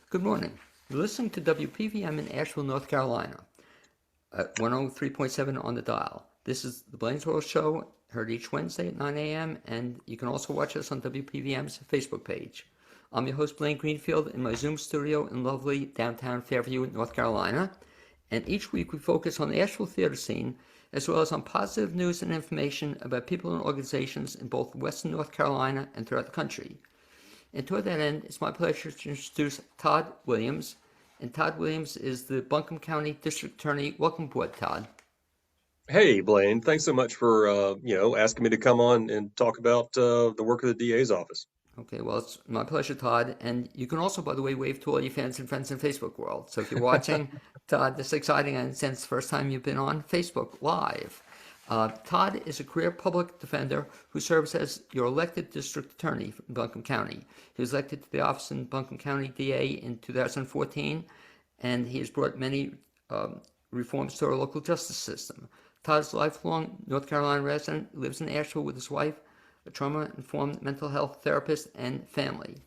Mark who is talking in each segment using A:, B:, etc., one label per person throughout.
A: Good morning. You're listening to WPVM in Asheville, North Carolina, at 103.7 on the dial. This is the Blaine's World Show, heard each Wednesday at 9 a.m., and you can also watch us on WPVM's Facebook page. I'm your host, Blaine Greenfield, in my Zoom studio in lovely downtown Fairview, North Carolina, and each week we focus on the Asheville theater scene, as well as on positive news and information about people and organizations in both Western North Carolina and throughout the country. And toward that end, it's my pleasure to introduce Todd Williams. And Todd Williams is the Buncombe County District Attorney. Welcome aboard, Todd.
B: Hey, Blaine, thanks so much for asking me to come on and talk about the work of the DA's office.
A: Okay, well, it's my pleasure, Todd. And you can also, by the way, wave to all your fans and friends in Facebook world. So if you're watching, Todd, this is exciting, and since the first time you've been on Facebook Live. Todd is a career public defender who serves as your elected district attorney in Buncombe County. He was elected to the office in Buncombe County DA in 2014, and he has brought many reforms to our local justice system. Todd is a lifelong North Carolina resident, lives in Asheville with his wife, a trauma-informed mental health therapist, and family.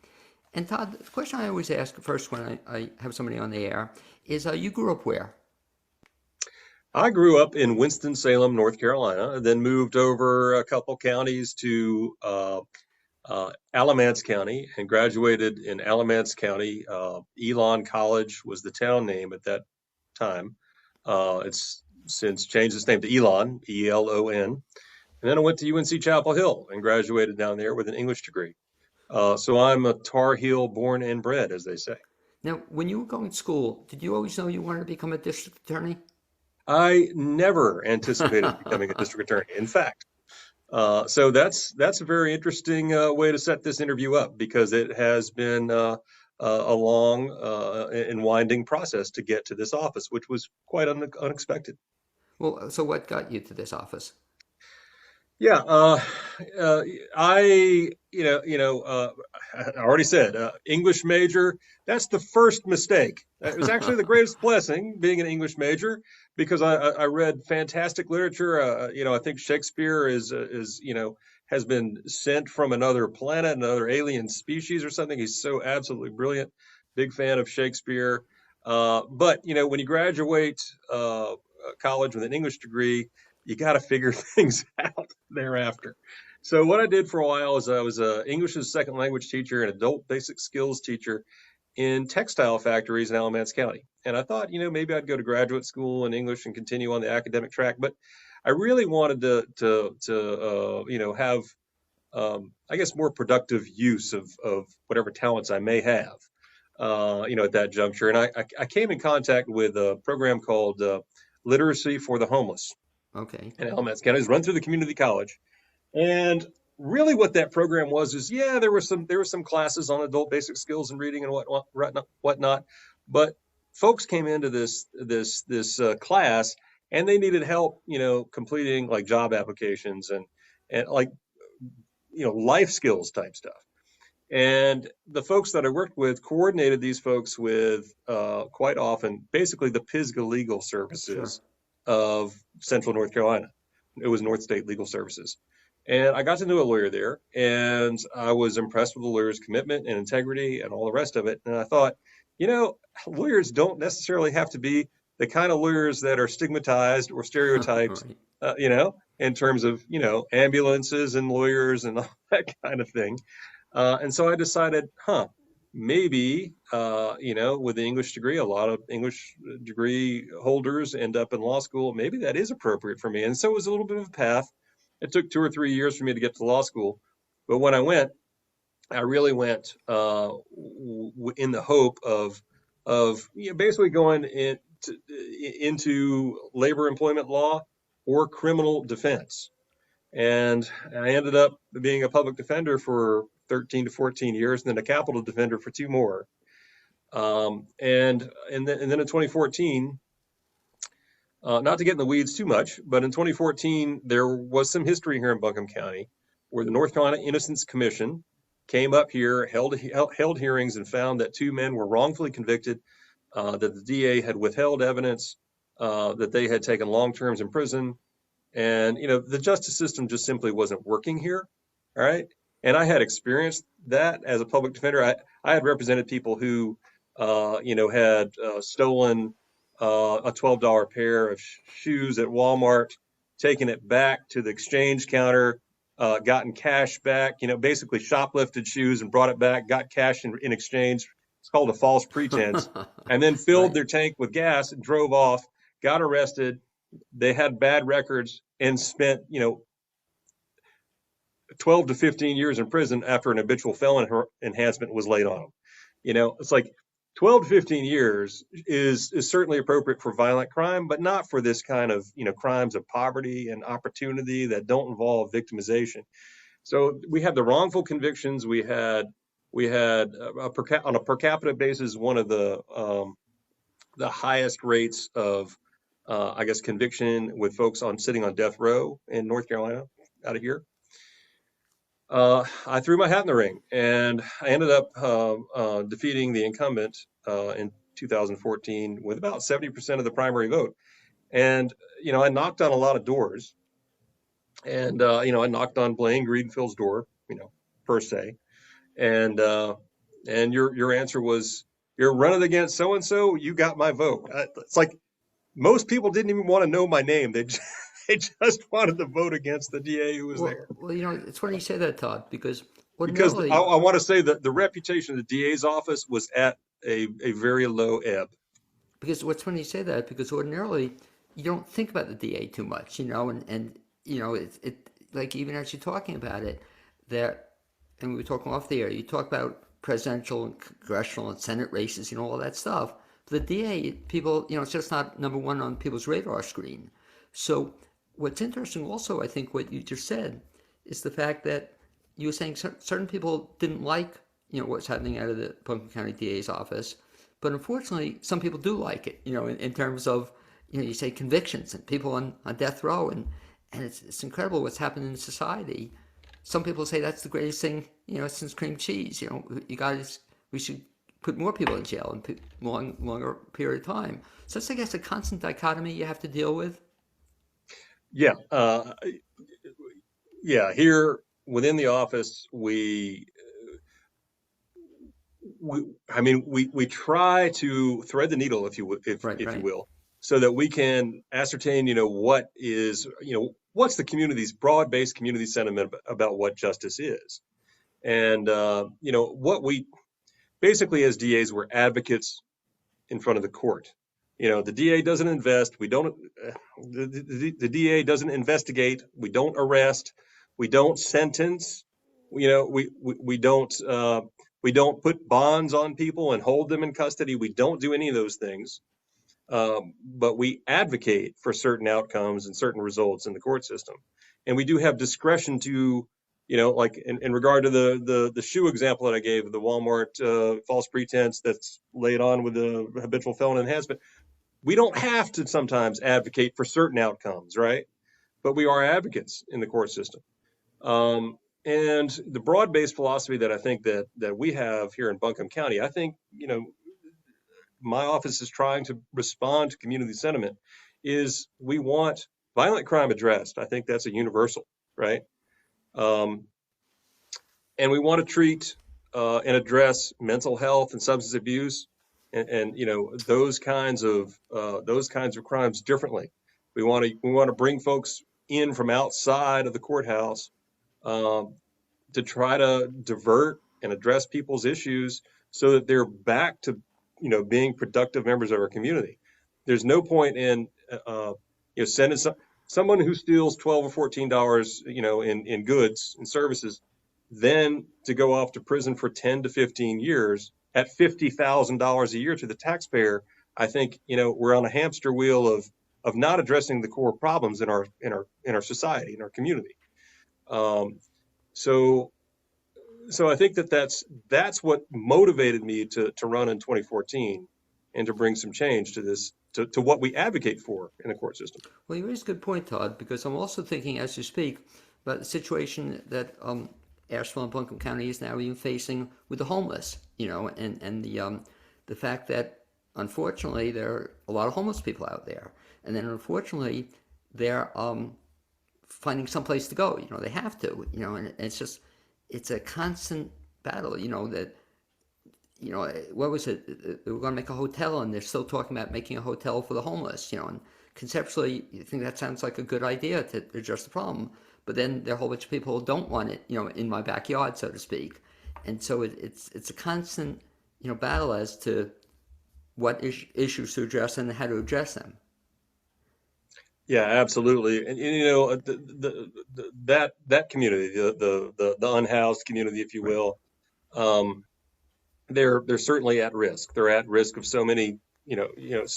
A: And Todd, the question I always ask first when I have somebody on the air is, you grew up where?
B: I grew up in Winston-Salem, North Carolina, then moved over a couple counties to Alamance County and graduated in Alamance County. Elon College was the town name at that time. It's since changed its name to Elon, E-L-O-N. And then I went to UNC Chapel Hill and graduated down there with an English degree. So I'm a Tar Heel born and bred, as they say.
A: Now, when you were going to school, did you always know you wanted to become a district attorney?
B: I never anticipated becoming a district attorney. In fact, so that's a very interesting way to set this interview up, because it has been a long and winding process to get to this office, which was quite unexpected.
A: Well, so what got you to this office?
B: Yeah, I already said English major. That's the first mistake. It was actually the greatest blessing being an English major, because I read fantastic literature. I think Shakespeare is has been sent from another planet, another alien species or something. He's so absolutely brilliant. Big fan of Shakespeare. But when you graduate college with an English degree, you got to figure things out thereafter. So what I did for a while is I was an English as a second language teacher and adult basic skills teacher in textile factories in Alamance County. And I thought, maybe I'd go to graduate school in English and continue on the academic track. But I really wanted to have, I guess, more productive use of whatever talents I may have, at that juncture. And I came in contact with a program called Literacy for the Homeless.
A: Okay.
B: In Alamance County. It was run through the community college. And really what that program was is, there were some classes on adult basic skills and reading and whatnot. But folks came into this class and they needed help, completing like job applications and like, life skills type stuff. And the folks that I worked with coordinated these folks with quite often basically the Pisgah legal services. Sure. Of Central North Carolina. It was North State Legal Services. And I got to know a lawyer there, and I was impressed with the lawyer's commitment and integrity and all the rest of it. And I thought, lawyers don't necessarily have to be the kind of lawyers that are stigmatized or stereotyped, right. In terms of, ambulances and lawyers and all that kind of thing. And so I decided, maybe, with the English degree, a lot of English degree holders end up in law school. Maybe that is appropriate for me. And so it was a little bit of a path. It took 2 or 3 years for me to get to law school. But when I went, I really went in the hope of basically going into labor employment law or criminal defense. And I ended up being a public defender for 13 to 14 years, and then a capital defender for 2 more. And then in 2014, not to get in the weeds too much, but in 2014, there was some history here in Buncombe County where the North Carolina Innocence Commission came up here, held hearings, and found that 2 men were wrongfully convicted, that the DA had withheld evidence, that they had taken long terms in prison. And, the justice system just simply wasn't working here. All right. And I had experienced that as a public defender. I had represented people who had stolen a $12 pair of shoes at Walmart, taken it back to the exchange counter, gotten cash back, basically shoplifted shoes and brought it back, got cash in exchange. It's called a false pretense. And then filled
A: Right.
B: their tank with gas and drove off, got arrested. They had bad records and spent, 12 to 15 years in prison after an habitual felon enhancement was laid on them. It's like 12 to 15 years is certainly appropriate for violent crime, but not for this kind of, crimes of poverty and opportunity that don't involve victimization. So we had the wrongful convictions. We had on a per capita basis, one of the highest rates of, conviction with folks sitting on death row in North Carolina out of here. I threw my hat in the ring, and I ended up defeating the incumbent in 2014 with about 70% of the primary vote. And I knocked on a lot of doors, and I knocked on Blaine Greenfield's door, per se, and your answer was, "You're running against so and so. You got my vote." It's like most people didn't even want to know my name. They just wanted to vote against the DA who was there.
A: Well, it's funny you say that, Todd, because
B: Because
A: ordinarily,
B: I want to say that the reputation of the DA's office was at a very low ebb.
A: because what's funny you say that, because ordinarily you don't think about the DA too much, and it like even as you're talking about it, there, and we were talking off the air, you talk about presidential and congressional and Senate races, all that stuff. But the DA, people, it's just not number one on people's radar screen. So what's interesting also, I think what you just said, is the fact that you were saying certain people didn't like, what's happening out of the Buncombe County DA's office. But unfortunately, some people do like it, in terms of, you say convictions and people on death row. And it's incredible what's happened in society. Some people say that's the greatest thing, since cream cheese. You guys, we should put more people in jail and longer period of time. So it's, I guess, a constant dichotomy you have to deal with.
B: Yeah. Here within the office, we try to thread the needle, if you will, so that we can ascertain, what's the community's broad-based community sentiment about what justice is. And, what we basically as DAs, we're advocates in front of the court. The DA doesn't invest. We don't, the DA doesn't investigate. We don't arrest. We don't sentence. We don't put bonds on people and hold them in custody. We don't do any of those things. But we advocate for certain outcomes and certain results in the court system. And we do have discretion to, like in regard to the shoe example that I gave, the Walmart false pretense that's laid on with the habitual felon enhancement. We don't have to sometimes advocate for certain outcomes, right? But we are advocates in the court system. And the broad-based philosophy that I think that we have here in Buncombe County, I think, my office is trying to respond to community sentiment, is we want violent crime addressed. I think that's a universal, right? And we want to treat and address mental health and substance abuse and those kinds of crimes differently. We want to bring folks in from outside of the courthouse to try to divert and address people's issues so that they're back to being productive members of our community. There's no point in sending someone who steals $12 or $14 in goods and services then to go off to prison for 10 to 15 years at $50,000 a year to the taxpayer. I think we're on a hamster wheel of not addressing the core problems in our society, in our community. So I think that's what motivated me to run in 2014 and to bring some change to this, to what we advocate for in the court system.
A: Well, you raise a good point, Todd, because I'm also thinking as you speak about the situation that Asheville and Buncombe County is now even facing with the homeless, and the fact that unfortunately there are a lot of homeless people out there, and then unfortunately they're finding some place to go. They have to, and it's a constant battle. That what was it? They were going to make a hotel, and they're still talking about making a hotel for the homeless. And conceptually, you think that sounds like a good idea to address the problem. But then there are a whole bunch of people who don't want it, in my backyard, so to speak. And so it's a constant, battle as to what issues to address and how to address them.
B: Yeah, absolutely. And that community, the unhoused community, if you will, they're certainly at risk. They're at risk of so many, they're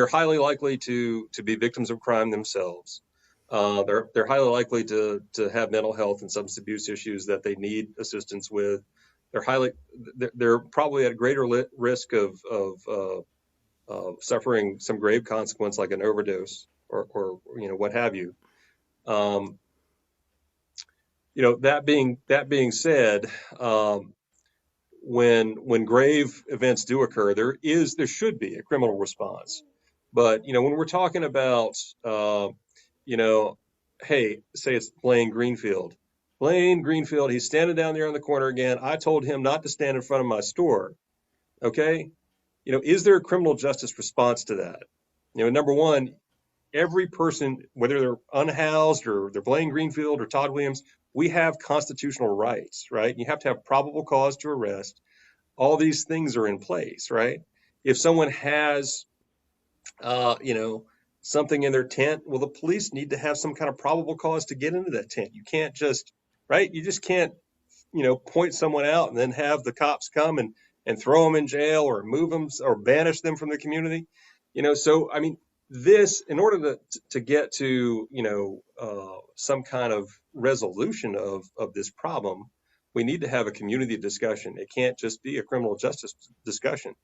B: highly likely to be victims of crime themselves. They're highly likely to have mental health and substance abuse issues that they need assistance with. They're probably at greater risk of suffering some grave consequence like an overdose or what have you. That being said, when grave events do occur, there should be a criminal response. But when we're talking about hey, say it's Blaine Greenfield. Blaine Greenfield, he's standing down there in the corner again. I told him not to stand in front of my store. Okay, is there a criminal justice response to that? Number one, every person, whether they're unhoused or they're Blaine Greenfield or Todd Williams, we have constitutional rights, right? You have to have probable cause to arrest. All these things are in place, right? If someone has, something in their tent, well, the police need to have some kind of probable cause to get into that tent. You can't just, right? You just can't, point someone out and then have the cops come and throw them in jail or move them or banish them from the community. So, I mean, in order to get to, some kind of resolution of this problem, we need to have a community discussion. It can't just be a criminal justice discussion.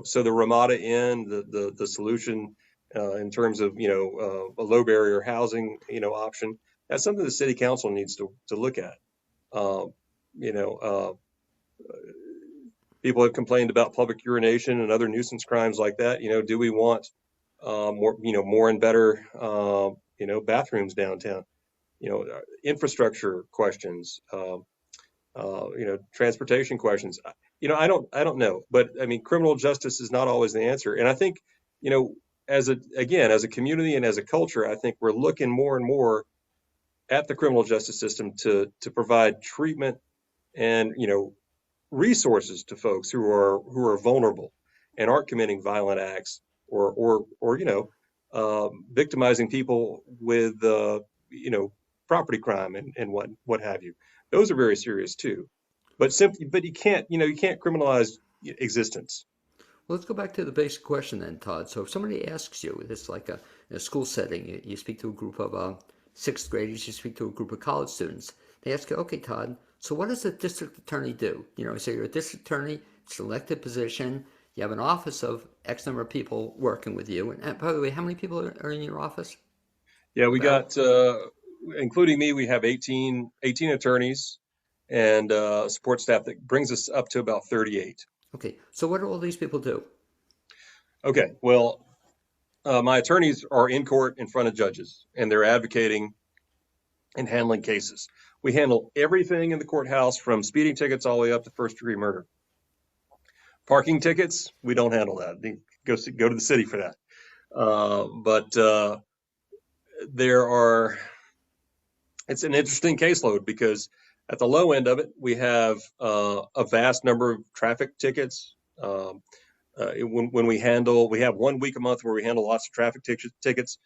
B: So the Ramada Inn, the solution in terms of, a low barrier housing, option, that's something the city council needs to look at. People have complained about public urination and other nuisance crimes like that. Do we want more and better, bathrooms downtown? Infrastructure questions, transportation questions. I don't know, but I mean, criminal justice is not always the answer. And I think, as a community and as a culture, I think we're looking more and more at the criminal justice system to provide treatment and, resources to folks who are vulnerable and aren't committing violent acts or victimizing people with, property crime and what have you. Those are very serious too. But you can't criminalize existence.
A: Well, let's go back to the basic question then, Todd. So if somebody asks you, it's like in a school setting, you speak to a group of sixth graders, you speak to a group of college students. They ask you, okay, Todd, so what does the district attorney do? So you're a district attorney, it's an elected position, you have an office of X number of people working with you. And by the way, how many people are in your office?
B: Yeah, we got, including me, we have 18 attorneys and support staff that brings us up to about 38.
A: Okay, so what do all these people do?
B: Okay, well, my attorneys are in court in front of judges, and they're advocating and handling cases. We handle everything in the courthouse from speeding tickets all the way up to first-degree murder. Parking tickets, we don't handle that. Go to the city for that. But it's an interesting caseload because at the low end of it, we have a vast number of traffic tickets. When we have 1 week a month where we handle lots of traffic tickets.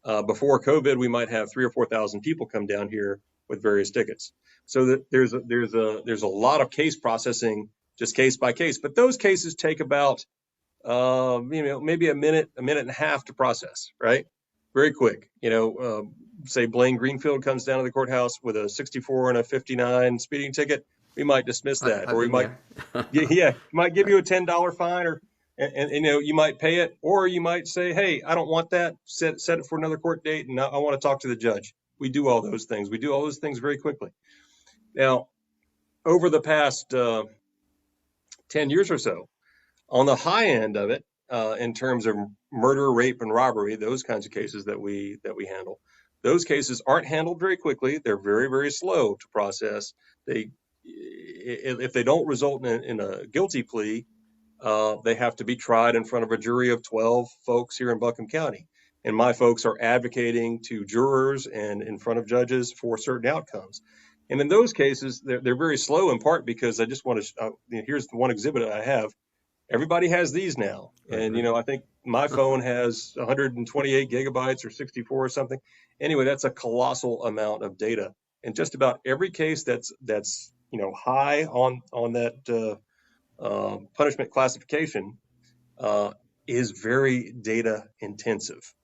B: Before COVID, we might have 3,000 or 4,000 people come down here with various tickets. So that there's a lot of case processing, just case by case. But those cases take about maybe a minute and a half to process, right? Very quick. Say Blaine Greenfield comes down to the courthouse with a 64 and a 59 speeding ticket, we might dismiss that, or we might, might give you a $10 fine, or and you might pay it, or you might say, hey, I don't want that. Set it for another court date, and I want to talk to the judge. We do all those things. We do all those things very quickly. Now, over the past 10 years or so, on the high end of it, in terms of murder, rape, and robbery, those kinds of cases that we handle, those cases aren't handled very quickly. They're very, very slow to process. They, if they don't result in a guilty plea, they have to be tried in front of a jury of 12 folks here in Buncombe County. And my folks are advocating to jurors and in front of judges for certain outcomes. And in those cases, they're very slow, in part because I just want to, here's the one exhibit I have. Everybody has these now. And, I think my phone has 128 gigabytes or 64 or something. Anyway, that's a colossal amount of data. And just about every case that's high on that punishment classification is very data intensive.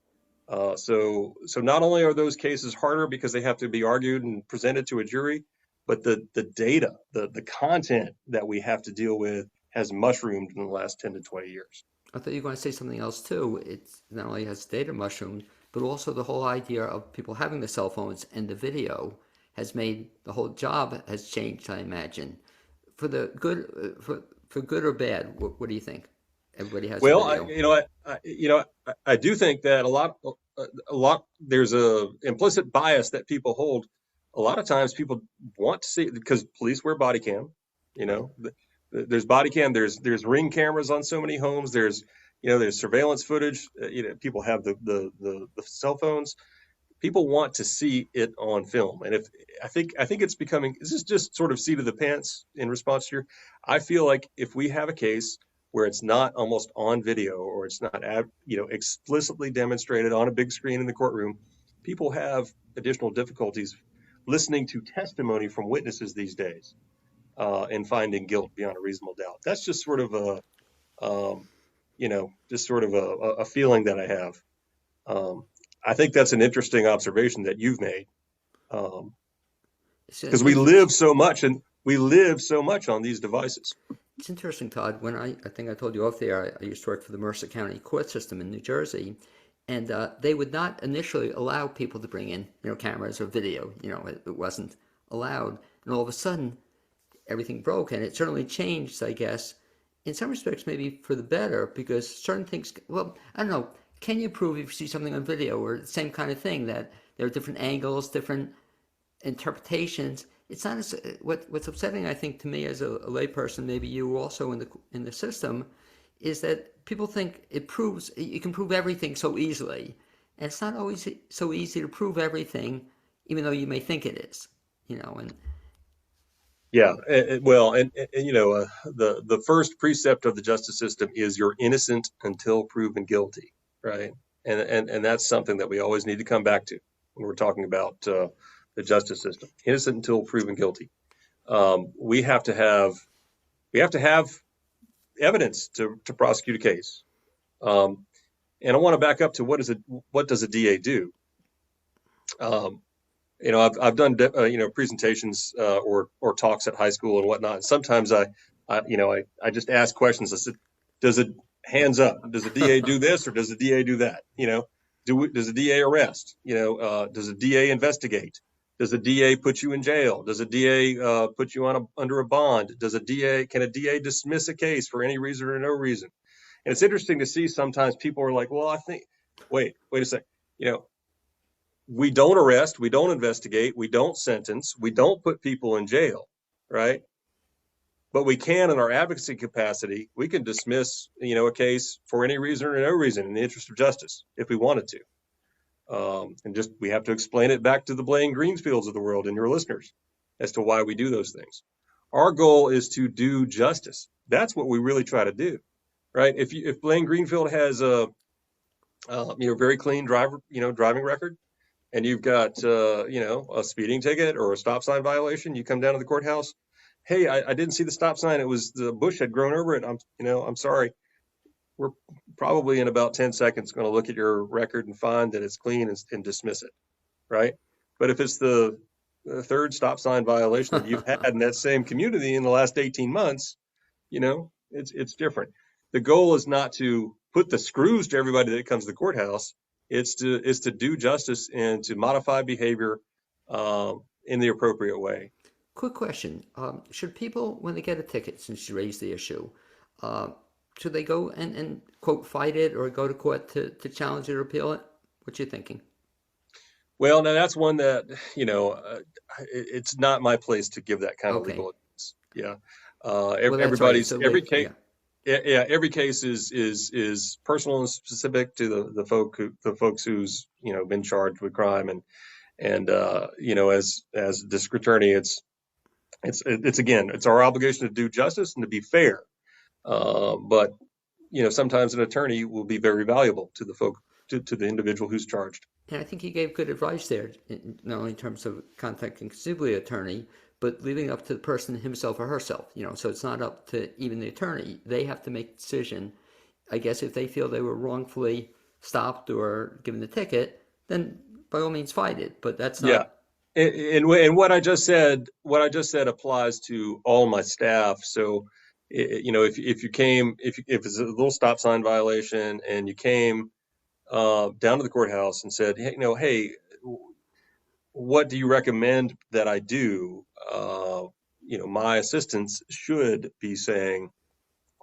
B: So not only are those cases harder because they have to be argued and presented to a jury, but the data, the content that we have to deal with has mushroomed in the last 10 to 20 years.
A: I thought you were going to say something else too. It's not only has data mushroomed, but also the whole idea of people having the cell phones and the video has made the whole job has changed, I imagine. For the good, for good or bad, what do you think? Everybody has
B: Well,
A: video.
B: I do think that a lot there's a implicit bias that people hold. A lot of times people want to see, because police wear body cam,
A: Right.
B: there's body cam, there's ring cameras on so many homes, there's surveillance footage, people have the cell phones. People want to see it on film. And if I think it's becoming, this is just sort of seat of the pants in response to I feel like if we have a case where it's not almost on video, or it's not explicitly demonstrated on a big screen in the courtroom, people have additional difficulties listening to testimony from witnesses these days, and finding guilt beyond a reasonable doubt. That's just sort of a feeling that I have. I think that's an interesting observation that you've made, because
A: It's
B: we
A: interesting.
B: live so much on these devices.
A: It's interesting, Todd. When I think I told you off there, I used to work for the Mercer County court system in New Jersey, and they would not initially allow people to bring in, cameras or video. It wasn't allowed, and all of a sudden, everything broke, and it certainly changed, I guess, in some respects, maybe for the better, because certain things. Well, I don't know. Can you prove if you see something on video or the same kind of thing that there are different angles, different interpretations? It's not as what's upsetting, I think, to me as a layperson, maybe you also in the system, is that people think it proves you can prove everything so easily, and it's not always so easy to prove everything, even though you may think it is. And
B: Yeah, the first precept of the justice system is you're innocent until proven guilty, right? And that's something that we always need to come back to when we're talking about the justice system. Innocent until proven guilty. We have to have evidence to prosecute a case. And I want to back up to what does a DA do? I've done presentations or talks at high school and whatnot. And sometimes I just ask questions. I said, does it hands up? Does the DA do this or does the DA do that? Does the DA arrest? Does the DA investigate? Does the DA put you in jail? Does a DA put you under a bond? Can a DA dismiss a case for any reason or no reason? And it's interesting to see sometimes people are like, well, I think, wait a sec. We don't arrest, we don't investigate, we don't sentence, we don't put people in jail, right? But we can, in our advocacy capacity, we can dismiss, a case for any reason or no reason in the interest of justice if we wanted to. And just we have to explain it back to the Blaine Greenfields of the world and your listeners as to why we do those things. Our goal is to do justice. That's what we really try to do, right? If Blaine Greenfield has a very clean driving record, and you've got a speeding ticket or a stop sign violation, you come down to the courthouse. Hey, I didn't see the stop sign. It was the bush had grown over it. I'm sorry. We're probably in about 10 seconds going to look at your record and find that it's clean and dismiss it, right? But if it's the third stop sign violation that you've had in that same community in the last 18 months, it's different. The goal is not to put the screws to everybody that comes to the courthouse. It's to do justice and to modify behavior in the appropriate way.
A: quick question: should people, when they get a ticket, since you raised the issue, should they go and quote fight it or go to court to challenge it or appeal it? What you thinking?
B: Well, now that's one that it's not my place to give that kind of
A: Okay,
B: legal advice. Yeah.
A: Well, that's right. It's
B: Everybody's
A: a
B: every
A: live.
B: case.
A: Yeah.
B: Yeah, every case is personal and specific to the folks who's been charged with crime, and as district attorney, it's again, it's our obligation to do justice and to be fair. But sometimes an attorney will be very valuable to the folk to the individual who's charged.
A: And I think he gave good advice there, not only in terms of contacting conceivably attorney, but leaving it up to the person himself or herself. So it's not up to even the attorney. They have to make a decision. I guess if they feel they were wrongfully stopped or given the ticket, then by all means fight it. But that's
B: Yeah.
A: not.
B: And what I just said applies to all my staff. So, if you came, if it's a little stop sign violation and you came down to the courthouse and said, hey, what do you recommend that I do? My assistants should be saying,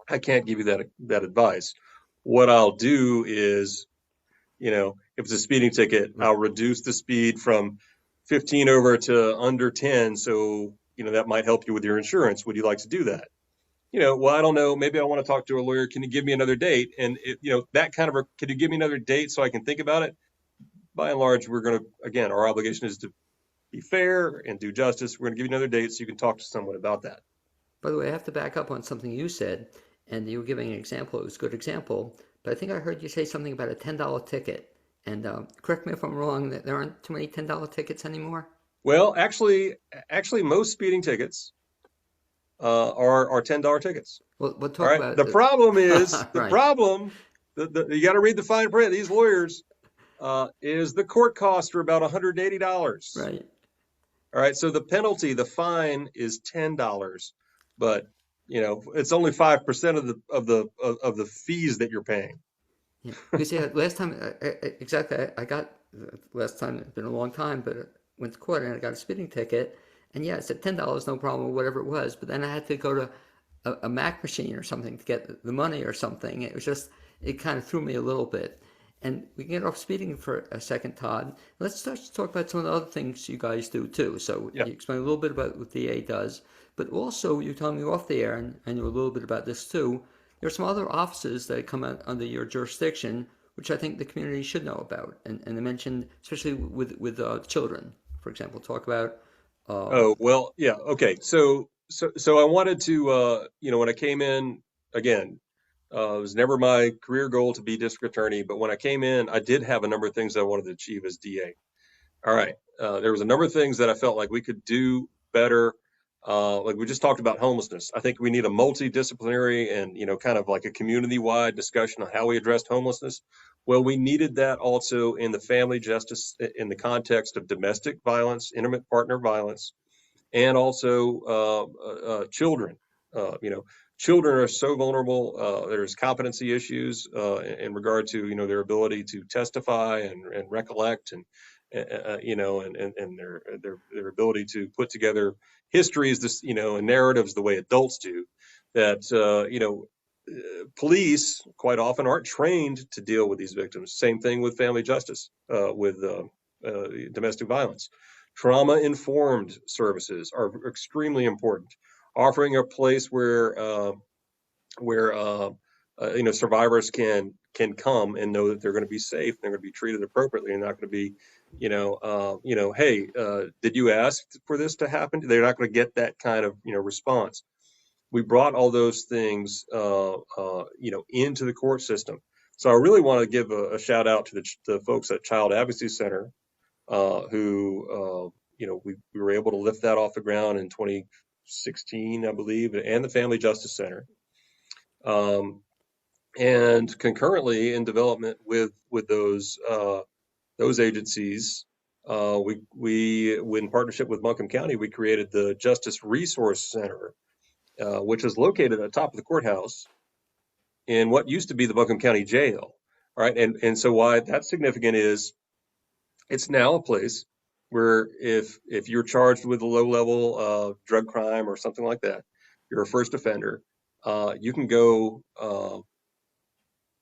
B: I can't give you that advice. What I'll do is, if it's a speeding ticket, I'll reduce the speed from 15 over to under 10. So, that might help you with your insurance. Would you like to do that? Well, I don't know. Maybe I want to talk to a lawyer. Can you give me another date? And that kind of can you give me another date so I can think about it? By and large, we're going to, again, our obligation is to be fair and do justice. We're going to give you another date so you can talk to someone about that.
A: By the way, I have to back up on something you said, and you were giving an example. It was a good example, but I think I heard you say something about a $10 ticket. And correct me if I'm wrong, that there aren't too many $10 tickets anymore.
B: Well, actually, most speeding tickets are $10 tickets.
A: We'll
B: All
A: talk
B: right.
A: about
B: The problem is
A: right.
B: you got to read the fine print. These lawyers is the court costs are about $180.
A: Right.
B: All right. So the penalty, the fine is $10, but it's only 5% of the fees that you're paying.
A: Yeah. Because last time, exactly, I got, last time, it's been a long time, but I went to court and I got a speeding ticket. And yeah, it said $10, no problem, or whatever it was. But then I had to go to a Mac machine or something to get the money or something. It was just, it kind of threw me a little bit. And we can get off speeding for a second, Todd. Let's start to talk about some of the other things you guys do too. So
B: Yeah.
A: you explain a little bit about what the DA does, but also you told me off the air, and I know a little bit about this too. There are some other offices that come out under your jurisdiction, which I think the community should know about. And they mentioned, especially with children, for example, talk about.
B: Oh, well, yeah. Okay. So I wanted to, when I came in, again, it was never my career goal to be district attorney, but when I came in, I did have a number of things I wanted to achieve as DA. All right. There was a number of things that I felt like we could do better. Like we just talked about homelessness. I think we need a multidisciplinary and, kind of like a community-wide discussion on how we addressed homelessness. Well, we needed that also in the family justice, in the context of domestic violence, intimate partner violence, and also children. Children are so vulnerable. There's competency issues in regard to their ability to testify and recollect and their ability to put together histories, and narratives the way adults do. That police quite often aren't trained to deal with these victims. Same thing with family justice, with domestic violence. Trauma-informed services are extremely important. Offering a place where survivors can come and know that they're going to be safe, they're going to be treated appropriately, and not going to be, hey, did you ask for this to happen? They're not going to get that kind of response. We brought all those things into the court system. So I really want to give a shout out to the folks at Child Advocacy Center, who we were able to lift that off the ground in 2016, I believe, and the Family Justice Center. And concurrently in development with those agencies, we in partnership with Buncombe County, we created the Justice Resource Center, which is located at the top of the courthouse in what used to be the Buncombe County Jail. All right, and so why that's significant is it's now a place where if you're charged with a low-level drug crime or something like that, you're a first offender, you can go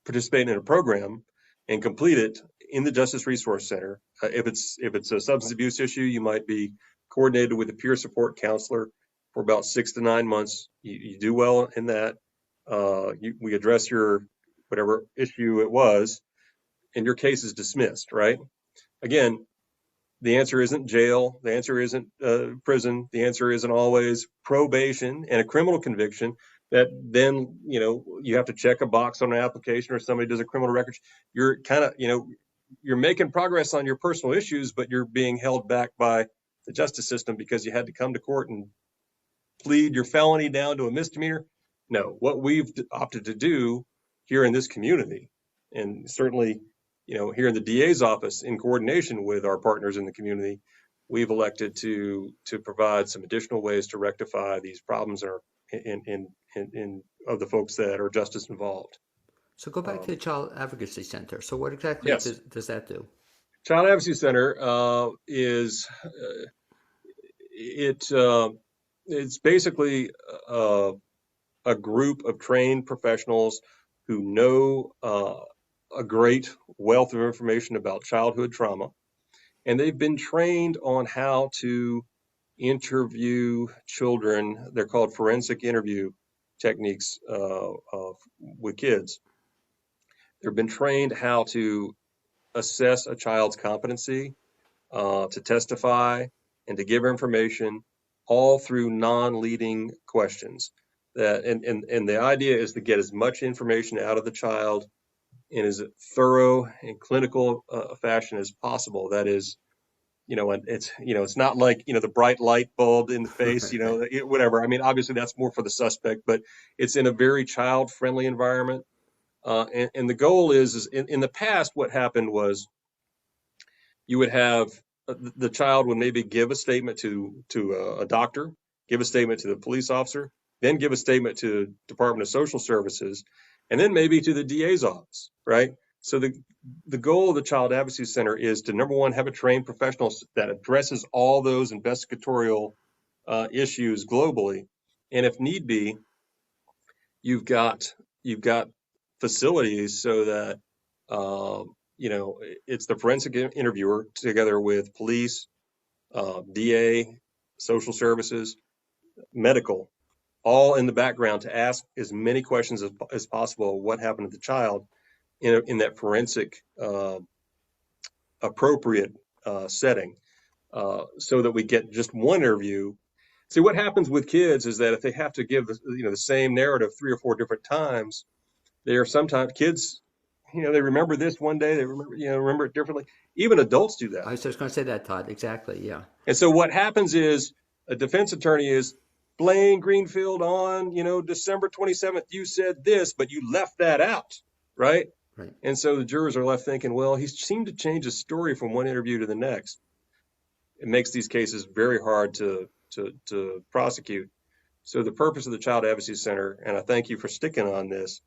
B: participate in a program and complete it in the Justice Resource Center. If it's a substance abuse issue, you might be coordinated with a peer support counselor for about 6 to 9 months. You do well in that. We address your whatever issue it was, and your case is dismissed, right? Again, the answer isn't jail. The answer isn't prison. The answer isn't always probation and a criminal conviction that then, you have to check a box on an application or somebody does a criminal record. You're kind of, you're making progress on your personal issues, but you're being held back by the justice system because you had to come to court and plead your felony down to a misdemeanor. No, what we've opted to do here in this community, and certainly, here in the DA's office in coordination with our partners in the community, we've elected to provide some additional ways to rectify these problems in of the folks that are justice involved.
A: So go back to the Child Advocacy Center. So what exactly
B: Yes.
A: does that do?
B: Child Advocacy Center it's basically a group of trained professionals who know a great wealth of information about childhood trauma, and they've been trained on how to interview children. They're called forensic interview techniques with kids. They've been trained how to assess a child's competency to testify and to give information, all through non-leading questions. And the idea is to get as much information out of the child in as thorough and clinical fashion as possible. That is, it's not like, the bright light bulb in the face, whatever. I mean, obviously that's more for the suspect, but it's in a very child-friendly environment. And the goal is in the past, what happened was you would have the child would maybe give a statement to a doctor, give a statement to the police officer, then give a statement to Department of Social Services, and then maybe to the DA's office, right? So the goal of the Child Advocacy Center is to, number one, have a trained professional that addresses all those investigatorial issues globally. And if need be, you've got facilities so that, it's the forensic interviewer together with police, DA, social services, medical, all in the background to ask as many questions as possible. What happened to the child in that forensic appropriate setting, so that we get just one interview. See, what happens with kids is that if they have to give the same narrative 3 or 4 different times, they are sometimes kids. They remember this one day, they remember it differently. Even adults do that.
A: I was just going to say that, Todd. Exactly, yeah.
B: And so what happens is a defense attorney is, Blaine Greenfield, on, December 27th, you said this, but you left that out, right?
A: Right.
B: And so the jurors are left thinking, well, he seemed to change his story from one interview to the next. It makes these cases very hard to prosecute. So the purpose of the Child Advocacy Center, and I thank you for sticking on this,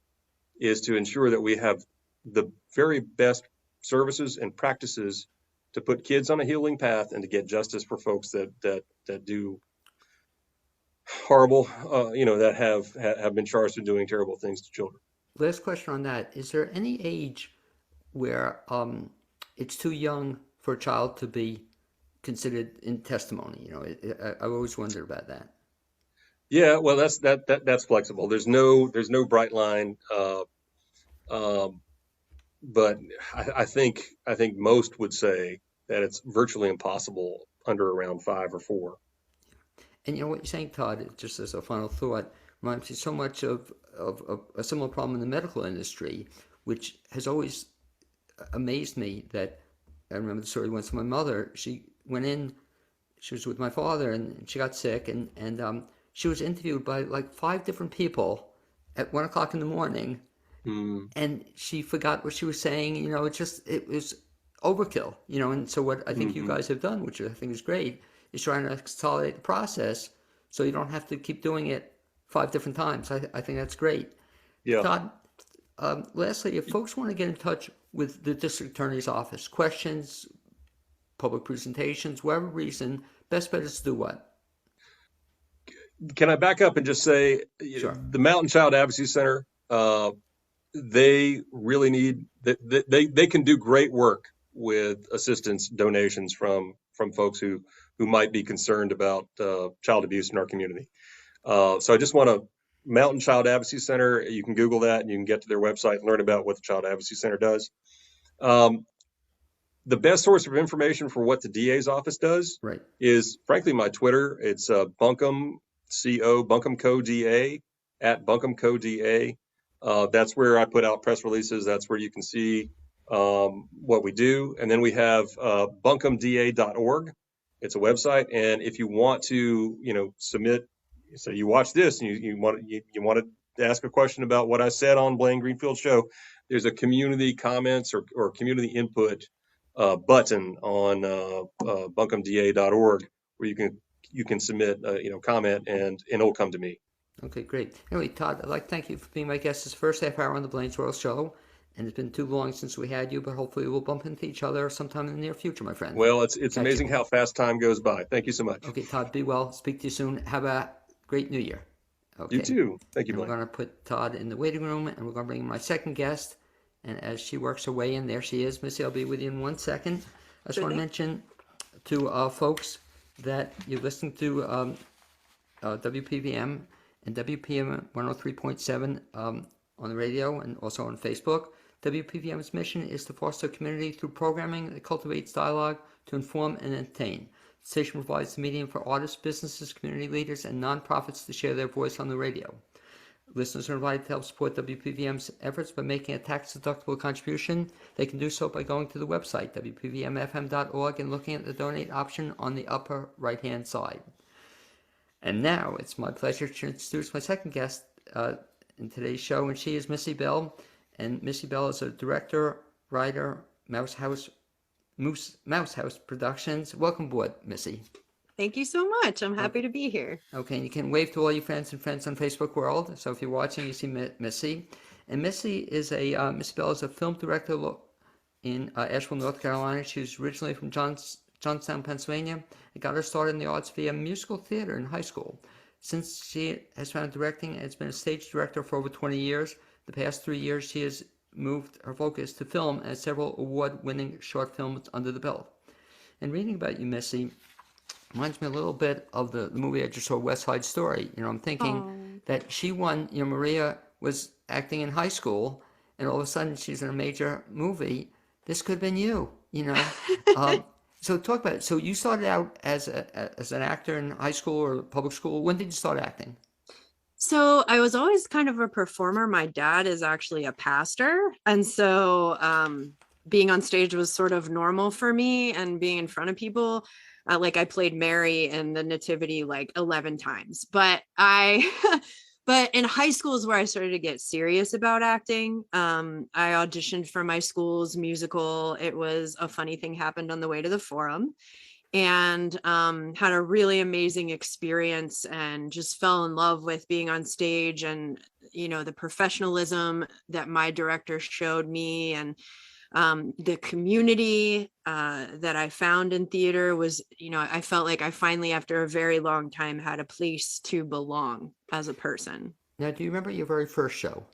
B: is to ensure that we have the very best services and practices to put kids on a healing path and to get justice for folks that do horrible, that have been charged with doing terrible things to children.
A: Last question on that. Is there any age where it's too young for a child to be considered in testimony? I always wondered about that.
B: Yeah, well, that's flexible. There's no bright line, but I think most would say that it's virtually impossible under around 5 or 4.
A: And what you're saying, Todd, just as a final thought, reminds me so much of a similar problem in the medical industry, which has always amazed me. That I remember the story once. My mother, she went in, she was with my father, and she got sick, and she was interviewed by like 5 different people at 1 o'clock in the morning, and she forgot what she was saying. It was overkill. And so what I think you guys have done, which I think is great, is trying to consolidate the process so you don't have to keep doing it 5 different times. I think that's great.
B: Yeah.
A: Todd, lastly, if folks want to get in touch with the district attorney's office, questions, public presentations, whatever reason, best bet is to do what?
B: Can I back up and just say,
A: Sure.
B: The Mountain Child Advocacy Center, they really need they can do great work with assistance donations from folks who might be concerned about child abuse in our community. So I just want to Mountain Child Advocacy Center. You can Google that and you can get to their website and learn about what the Child Advocacy Center does. The best source of information for what the DA's office does
A: Right.
B: is, frankly, my Twitter. It's Buncombe Buncombe Co DA at Buncombe Co DA. That's where I put out press releases. That's where you can see what we do. And then we have buncomeda.org. It's a website, and if you want to, submit, so you watch this and you want to ask a question about what I said on Blaine Greenfield's show, there's a community comments or community input button on buncomeda.org where you can submit comment and it'll come to me.
A: Okay, great. Anyway, Todd, I'd like to thank you for being my guest this first half hour on the Blaine's World Show. And it's been too long since we had you, but hopefully we'll bump into each other sometime in the near future, my friend.
B: Well, it's amazing how fast time goes by. Thank you so much.
A: Okay, Todd, be well. Speak to you soon. Have a great New Year. Okay.
B: You too. Thank you,
A: Blaine.
B: Blaine.
A: We're going to put Todd in the waiting room, and we're going to bring in my second guest. And as she works her way in, there she is. Missy, I'll be with you in 1 second. I just want to mention to folks that you're listening to WPVM and WPM 103.7 on the radio and also on Facebook. WPVM's mission is to foster community through programming that cultivates dialogue to inform and entertain. The station provides the medium for artists, businesses, community leaders, and nonprofits to share their voice on the radio. Listeners are invited to help support WPVM's efforts by making a tax-deductible contribution. They can do so by going to the website, wpvmfm.org, and looking at the donate option on the upper right-hand side. And now it's my pleasure to introduce my second guest in today's show, and she is Missy Bell. And Missy Bell is a director, writer, Mouse House Productions. Welcome aboard, Missy.
C: Thank you so much. I'm happy to be here.
A: Okay, and you can wave to all your friends and friends on Facebook World. So if you're watching, you see Missy. And Missy Bell is a film director in Asheville, North Carolina. She was originally from Johnstown, Pennsylvania, and got her start in the arts via musical theater in high school. Since she has found directing and has been a stage director for over 20 years, the past 3 years she has moved her focus to film and several award-winning short films under the belt. And reading about you, Missy, reminds me a little bit of the movie I just saw, West Side Story. I'm thinking that she won, Maria was acting in high school, and all of a sudden she's in a major movie. This could have been you, So talk about it. So you started out as an actor in high school or public school. When did you start acting?
C: So I was always kind of a performer. My dad is actually a pastor. And so being on stage was sort of normal for me, and being in front of people. I played Mary in the Nativity 11 times. But but in high school is where I started to get serious about acting. I auditioned for my school's musical. It was A Funny Thing Happened on the Way to the Forum, and had a really amazing experience and just fell in love with being on stage and, the professionalism that my director showed me, and the community that I found in theater was, I felt like I finally, after a very long time, had a place to belong as a person.
A: Now, do you remember your very first show?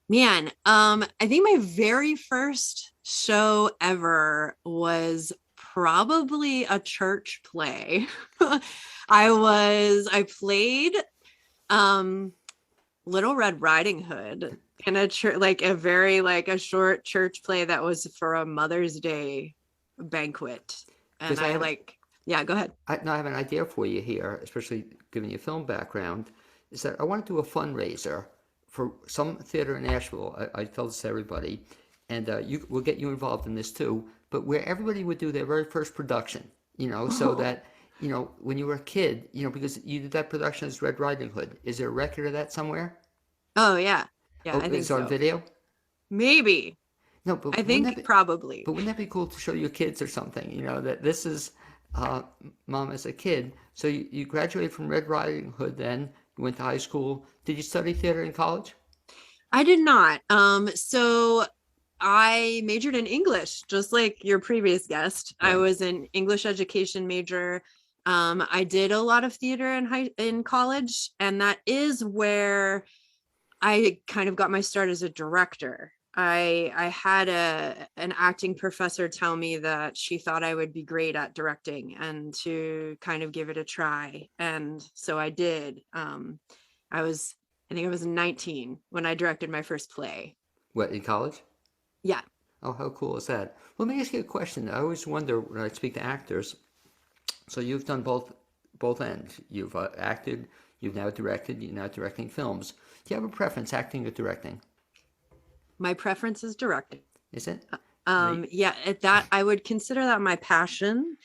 C: Man, I think my very first show ever was probably a church play. I played Little Red Riding Hood in a church, a short church play that was for a Mother's Day banquet. And yeah, go ahead.
A: I have an idea for you here, especially given your film background, is that I want to do a fundraiser for some theater in Asheville. I tell this to everybody, and we'll get you involved in this too, but where everybody would do their very first production, so that, when you were a kid, because you did that production as Red Riding Hood. Is there a record of that somewhere?
C: Oh, yeah. Yeah, I think
A: it's on video?
C: Maybe.
A: No, but
C: I think probably.
A: But wouldn't that be cool to show your kids or something, that this is Mom as a kid. So you graduated from Red Riding Hood then, you went to high school. Did you study theater in college?
C: I did not. So I majored in English, just like your previous guest. Yeah. I was an English education major. I did a lot of theater in college, and that is where I kind of got my start as a director. I had an acting professor tell me that she thought I would be great at directing and to kind of give it a try. And so I did. I think I was 19 when I directed my first play.
A: What, in college?
C: Yeah.
A: Oh, how cool is that? Well, let me ask you a question. I always wonder when I speak to actors. So you've done both ends. You've acted, you've now directed, you're now directing films. Do you have a preference, acting or directing?
C: My preference is directing.
A: Is it?
C: Yeah, at that I would consider that my passion,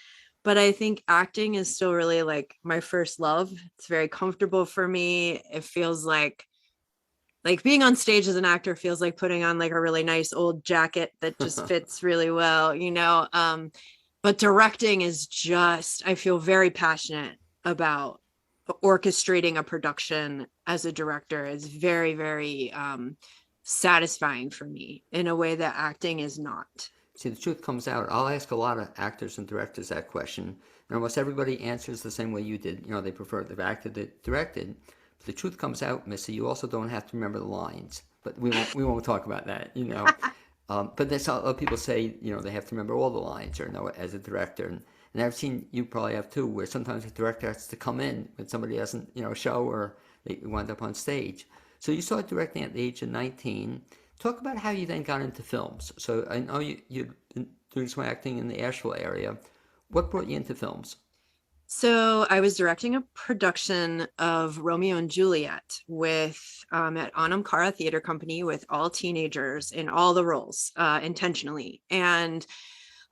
C: but I think acting is still really like my first love. It's very comfortable for me. It feels like being on stage as an actor feels like putting on like a really nice old jacket that just fits really well, you know. But directing is just, I feel very passionate about orchestrating a production as a director. Is very, very satisfying for me in a way that acting is not.
A: See, the truth comes out. I'll ask a lot of actors and directors that question, and almost everybody answers the same way you did. You know, they prefer they've acted, they directed. But the truth comes out, Missy. You also don't have to remember the lines, but we won't talk about that. You know, but there's a lot of people say, you know, they have to remember all the lines or know it as a director. And I've seen, you probably have too, where sometimes the director has to come in when somebody doesn't, you know, show or they wind up on stage. So you started directing at the age of 19. Talk about how you then got into films. So I know you've been doing some acting in the Asheville area. What brought you into films?
C: So I was directing a production of Romeo and Juliet with at Anam Theater Company with all teenagers in all the roles intentionally. And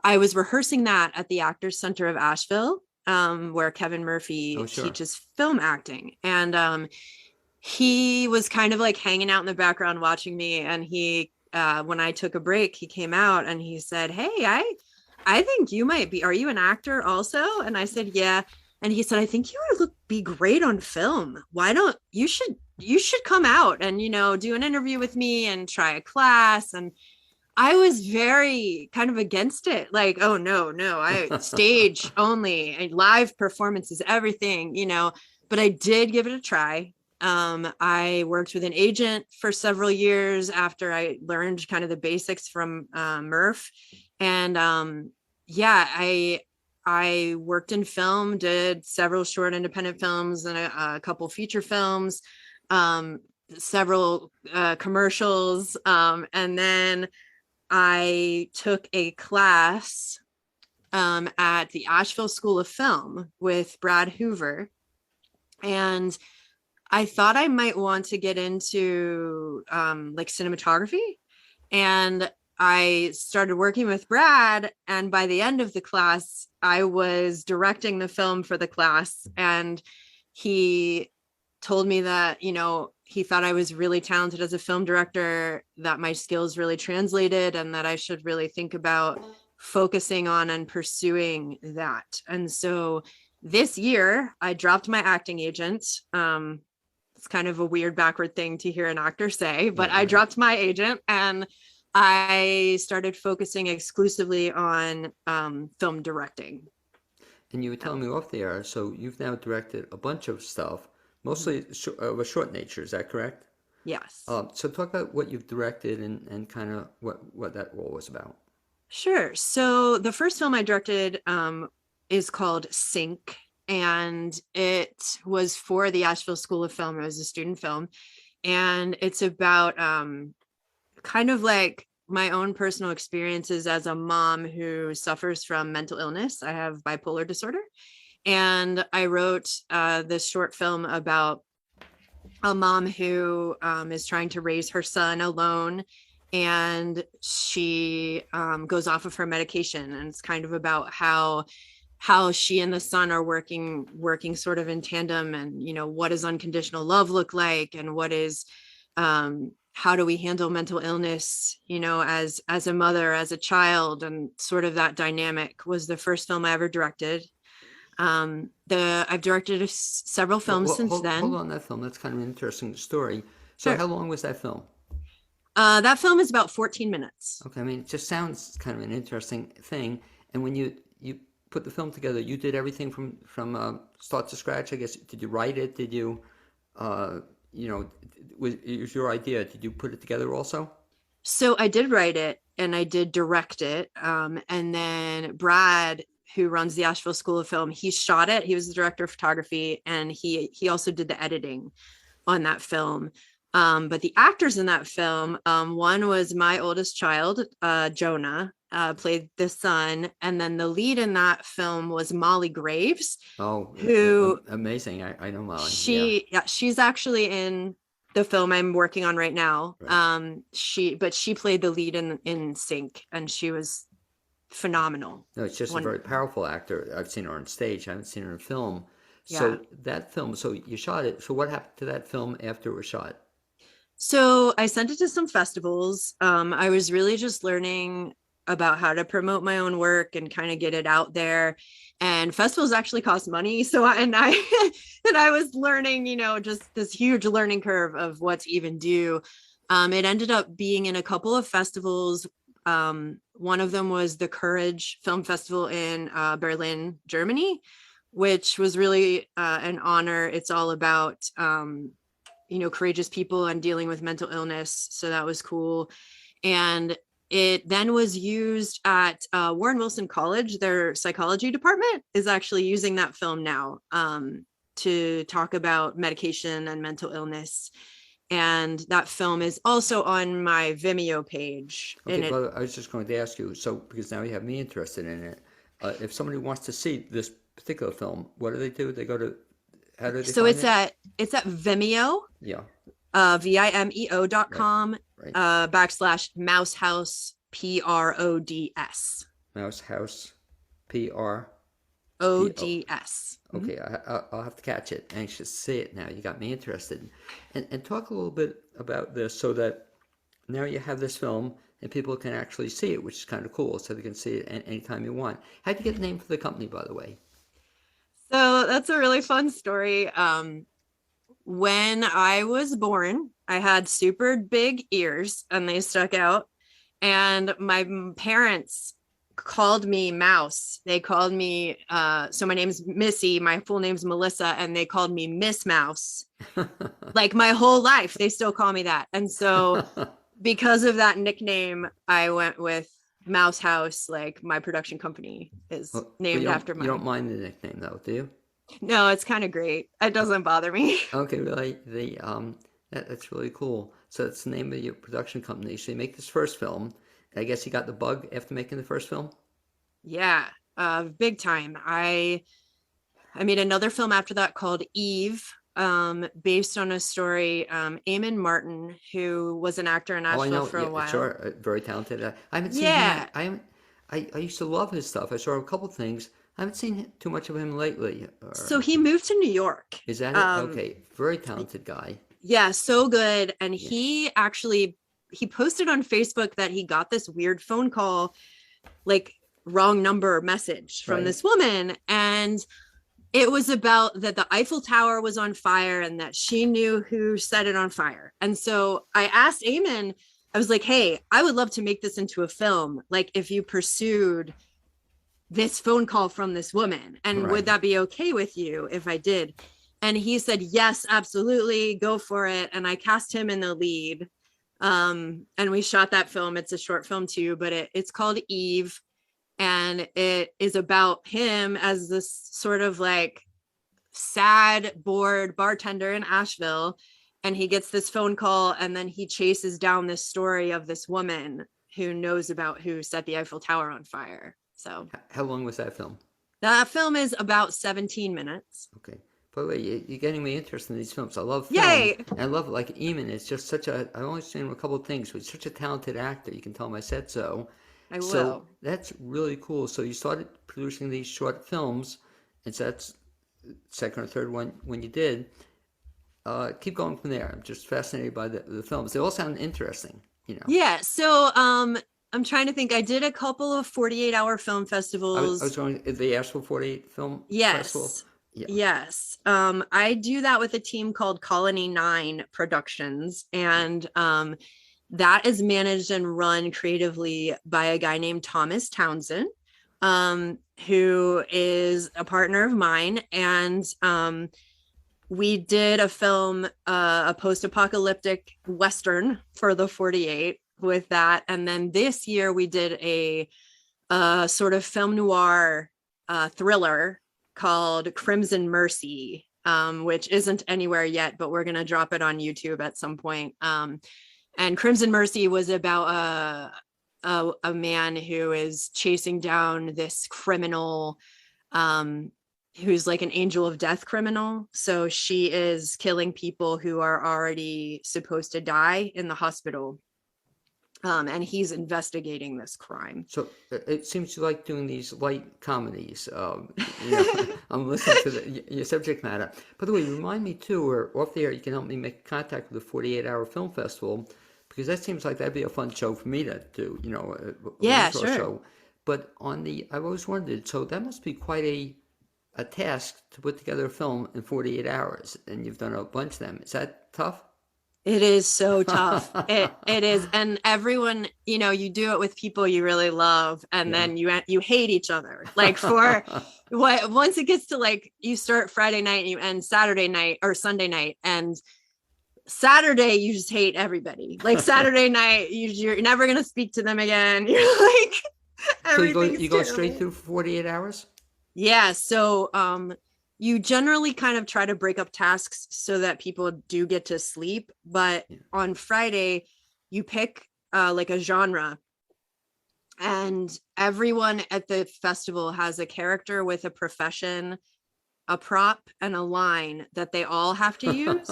C: I was rehearsing that at the Actors Center of Asheville, where Kevin Murphy teaches film acting. And he was kind of like hanging out in the background watching me. And he, when I took a break, he came out and he said, "Hey, I think you might be, are you an actor also?" And I said, "Yeah." And he said, "I think you would be great on film. Why don't you should come out and, you know, do an interview with me and try a class." And I was very kind of against it. Like, oh no, I stage only, and live performances, everything, you know, but I did give it a try. I worked with an agent for several years after I learned kind of the basics from Murph. And yeah, I worked in film, did several short independent films and a couple feature films, several commercials, and then I took a class at the Asheville School of Film with Brad Hoover, and I thought I might want to get into like cinematography. And I started working with Brad, and by the end of the class, I was directing the film for the class. And he told me that, you know, he thought I was really talented as a film director, that my skills really translated, and that I should really think about focusing on and pursuing that. And so this year, I dropped my acting agent. It's kind of a weird backward thing to hear an actor say, but I dropped my agent and I started focusing exclusively on film directing.
A: And you were telling me off the air, so you've now directed a bunch of stuff, mostly of a short nature, is that correct?
C: Yes.
A: So talk about what you've directed and kind of what that role was about.
C: Sure. So the first film I directed is called Sync, and it was for the Asheville School of Film. It was a student film, and it's about kind of like my own personal experiences as a mom who suffers from mental illness. I have bipolar disorder, and I wrote this short film about a mom who is trying to raise her son alone, and she goes off of her medication, and it's kind of about how she and the son are working sort of in tandem, and, you know, what does unconditional love look like, and what is how do we handle mental illness, you know, as a mother, as a child, and sort of that dynamic. Was the first film I ever directed. I've directed several films since then.
A: Hold on, that film, that's kind of an interesting story. So
C: Sure.
A: How long was that film?
C: That film is about 14 minutes.
A: Okay, I mean, it just sounds kind of an interesting thing. And when you put the film together, you did everything from start to scratch, I guess. Did you write it? Did you, you know, was your idea? Did you put it together also?
C: So I did write it and I did direct it. And then Brad, who runs the Asheville School of Film, he shot it. He was the director of photography, and he also did the editing on that film. But the actors in that film, one was my oldest child, Jonah, played the son, and then the lead in that film was Molly Graves.
A: Oh,
C: who
A: amazing! I know Molly.
C: She's actually in the film I'm working on right now.
A: Right.
C: She played the lead in Sync, and she was phenomenal.
A: No, it's just a very powerful actor. I've seen her on stage. I haven't seen her in film. So that film, so you shot it. So what happened to that film after it was shot?
C: So I sent it to some festivals. I was really just learning about how to promote my own work and kind of get it out there. And festivals actually cost money. So I was learning, just this huge learning curve of what to even do. It ended up being in a couple of festivals. One of them was the Courage Film Festival in Berlin, Germany, which was really an honor. It's all about, courageous people and dealing with mental illness. So that was cool. And it then was used at Warren Wilson College. Their psychology department is actually using that film now to talk about medication and mental illness. And that film is also on my Vimeo page.
A: Okay, well, I was just going to ask you, so because now you have me interested in it, if somebody wants to see this particular film, what do? They go to, how do they
C: So
A: find
C: it's at Vimeo.
A: Yeah.
C: Vimeo.com
A: Right.
C: / Mouse House PRODS.
A: Mouse House PR
C: ODS.
A: Okay, I'll have to catch it. Anxious to see it now. You got me interested. And talk a little bit about this so that now you have this film and people can actually see it, which is kind of cool, so they can see it anytime you want. How'd you get the name for the company, by the way?
C: So that's a really fun story. When I was born, I had super big ears and they stuck out. And my parents called me Mouse. They called me, so my name's Missy, my full name's Melissa, and they called me Miss Mouse. Like my whole life, they still call me that. And so because of that nickname, I went with Mouse House, like my production company is named after mine.
A: You don't mind the nickname though, do you?
C: No, it's kind of great. It doesn't bother me.
A: Okay, really? That's really cool. So that's the name of your production company. So you make this first film. I guess you got the bug after making the first film?
C: Yeah, big time. I made another film after that called Eve, based on a story. Eamon Martin, who was an actor in Asheville for a while.
A: Sure, very talented. I haven't seen him. I used to love his stuff. I saw a couple things. I haven't seen too much of him lately.
C: So he moved to New York.
A: Is that it? Okay, very talented guy.
C: Yeah, so good. And he posted on Facebook that he got this weird phone call, like wrong number message from this woman. And it was about that the Eiffel Tower was on fire and that she knew who set it on fire. And so I asked Eamon, I was like, hey, I would love to make this into a film. Like if you pursued this phone call from this woman, and would that be okay with you if I did? And he said, yes, absolutely, go for it. And I cast him in the lead. And we shot that film. It's a short film too, but it's called Eve. And it is about him as this sort of like sad, bored bartender in Asheville. And he gets this phone call and then he chases down this story of this woman who knows about who set the Eiffel Tower on fire. So
A: how long was that film?
C: That film is about 17 minutes.
A: Okay. By the way, you're getting me interested in these films. I love film.
C: Yay!
A: And I love, like, Eamon. It's just such a, I've only seen him a couple of things, but he's such a talented actor. You can tell him I said so.
C: I will.
A: So that's really cool. So you started producing these short films, and so that's second or third one when you did. Keep going from there. I'm just fascinated by the films. They all sound interesting, you know.
C: Yeah. So I'm trying to think. I did a couple of 48-hour film festivals.
A: I was going, the Asheville 48 Film Festival?
C: Yeah. Yes. I do that with a team called Colony 9 Productions. And that is managed and run creatively by a guy named Thomas Townsend, who is a partner of mine. And we did a film, a post-apocalyptic Western for the 48. with that. And then this year we did a sort of film noir thriller called Crimson Mercy, which isn't anywhere yet, but we're going to drop it on YouTube at some point. And Crimson Mercy was about a man who is chasing down this criminal who's like an angel of death criminal. So she is killing people who are already supposed to die in the hospital. And he's investigating this crime.
A: So it seems you like doing these light comedies. I'm listening to your subject matter. By the way, remind me too, or off the air, you can help me make contact with the 48-Hour Film Festival, because that seems like that'd be a fun show for me to do,
C: Yeah,
A: intro
C: sure.
A: show. But I've always wondered, so that must be quite a task to put together a film in 48 hours, and you've done a bunch of them. Is that tough?
C: It is so tough. It is. And everyone, you do it with people you really love, and then you hate each other. Like once it gets to like, you start Friday night and you end Saturday night or Sunday night, and Saturday you just hate everybody. Like Saturday night, you're never going to speak to them again. You're like,
A: So you go
C: terrible.
A: straight through 48 hours?
C: Yeah. So, you generally kind of try to break up tasks so that people do get to sleep. But on Friday, you pick like a genre, and everyone at the festival has a character with a profession, a prop, and a line that they all have to use.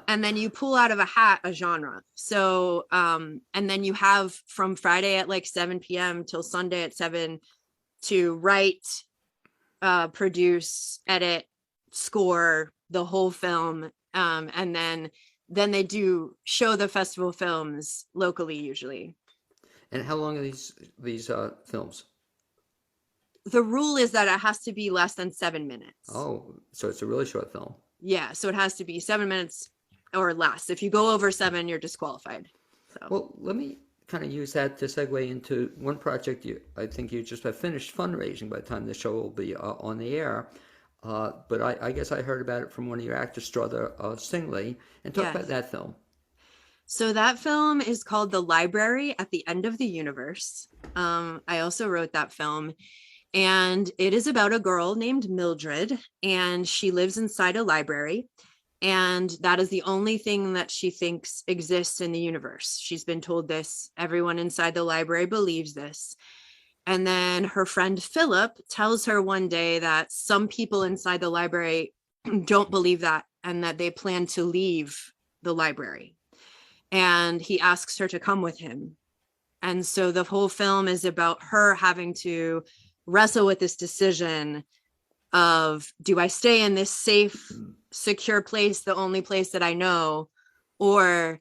C: And then you pull out of a hat a genre. So, and then you have from Friday at like 7 p.m. till Sunday at 7 to write, produce, edit, score the whole film, and then they do show the festival films locally usually.
A: And how long are these films?
C: The rule is that it has to be less than 7 minutes.
A: Oh, so it's a really short film.
C: Yeah, so it has to be 7 minutes or less. If you go over 7, you're disqualified. So.
A: Well, let me kind of use that to segue into one project. I think you just have finished fundraising by the time the show will be on the air. But I guess I heard about it from one of your actors, Strother Stingley, and talk about that film.
C: So that film is called The Library at the End of the Universe. I also wrote that film, and it is about a girl named Mildred, and she lives inside a library. And that is the only thing that she thinks exists in the universe. She's been told this. Everyone inside the library believes this. And then her friend Philip tells her one day that some people inside the library don't believe that, and that they plan to leave the library. And he asks her to come with him. And so the whole film is about her having to wrestle with this decision of, do I stay in this safe, secure place, the only place that I know, or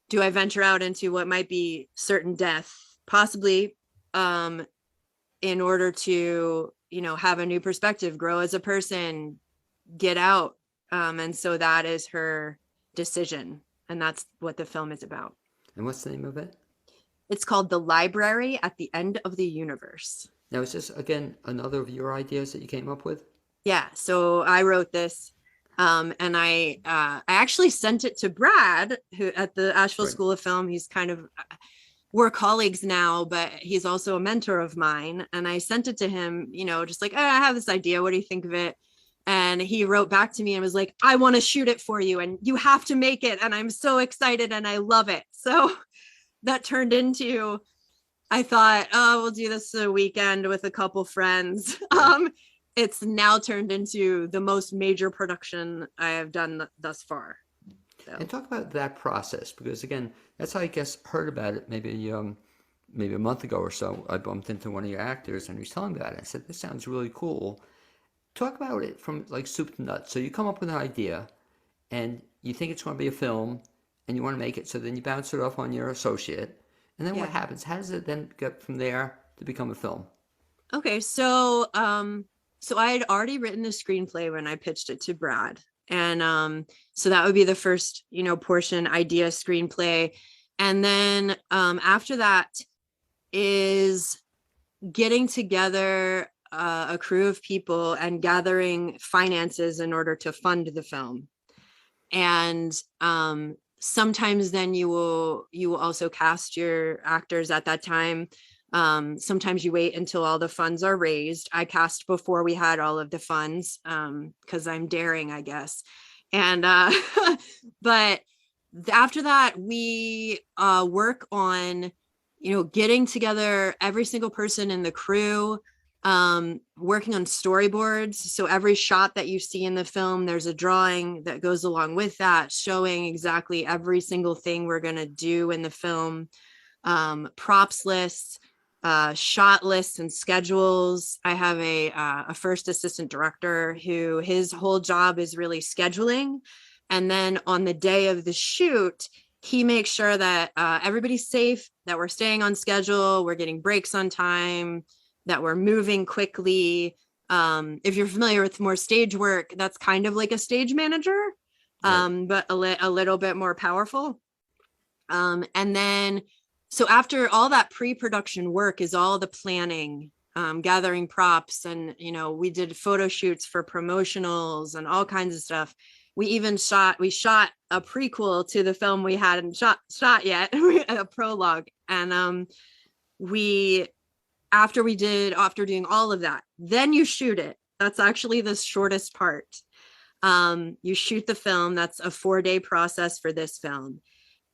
C: do I venture out into what might be certain death, possibly in order to, have a new perspective, grow as a person, get out. And so that is her decision. And that's what the film is about.
A: And what's the name of it?
C: It's called The Library at the End of the Universe.
A: Now, is this, again, another of your ideas that you came up with?
C: Yeah, so I wrote this, and I actually sent it to Brad, who at the Asheville School of Film. He's kind of, we're colleagues now, but he's also a mentor of mine. And I sent it to him, just like, I have this idea. What do you think of it? And he wrote back to me and was like, I want to shoot it for you, and you have to make it. And I'm so excited, and I love it. So that turned into, I thought, oh, we'll do this a weekend with a couple friends. It's now turned into the most major production I have done thus far. So.
A: And talk about that process, because again, that's how I guess heard about it maybe a month ago or so. I bumped into one of your actors and he was telling me about it. I said, this sounds really cool. Talk about it from like soup to nuts. So you come up with an idea and you think it's going to be a film and you want to make it. So then you bounce it off on your associate. And then what happens? How does it then get from there to become a film?
C: Okay, so I had already written the screenplay when I pitched it to Brad. And so that would be the first, portion, idea, screenplay. And then after that is getting together a crew of people and gathering finances in order to fund the film. And Sometimes then you will also cast your actors at that time. Sometimes you wait until all the funds are raised. I cast before we had all of the funds, because I'm daring, I guess. And but after that, we work on, getting together every single person in the crew, working on storyboards. So every shot that you see in the film, there's a drawing that goes along with that, showing exactly every single thing we're going to do in the film. Props lists, shot lists and schedules. I have a first assistant director who his whole job is really scheduling. And then on the day of the shoot, he makes sure that everybody's safe, that we're staying on schedule, we're getting breaks on time, that we're moving quickly. If you're familiar with more stage work, that's kind of like a stage manager, but a little bit more powerful. And then, so after all that pre-production work is all the planning, gathering props, and, we did photo shoots for promotionals and all kinds of stuff. We shot a prequel to the film we hadn't shot yet, a prologue. And after doing all of that, then you shoot it. That's actually the shortest part. You shoot the film. That's a 4-day process for this film.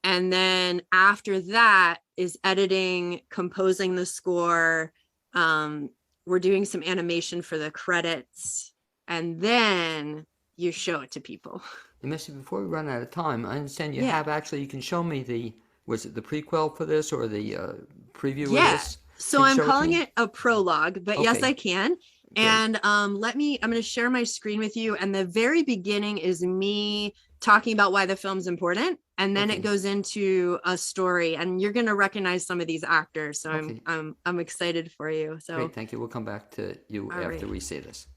C: And then after that is editing, composing the score. We're doing some animation for the credits. And then you show it to people.
A: And Missy, before we run out of time, I understand you can show me was it the prequel for this or the preview of this?
C: So I'm calling it a prologue, but yes, I can.
A: Great.
C: And I'm going to share my screen with you. And the very beginning is me talking about why the film's important. And then it goes into a story, and you're going to recognize some of these actors. So I'm excited for you. So
A: great, thank you. We'll come back to you after we see this.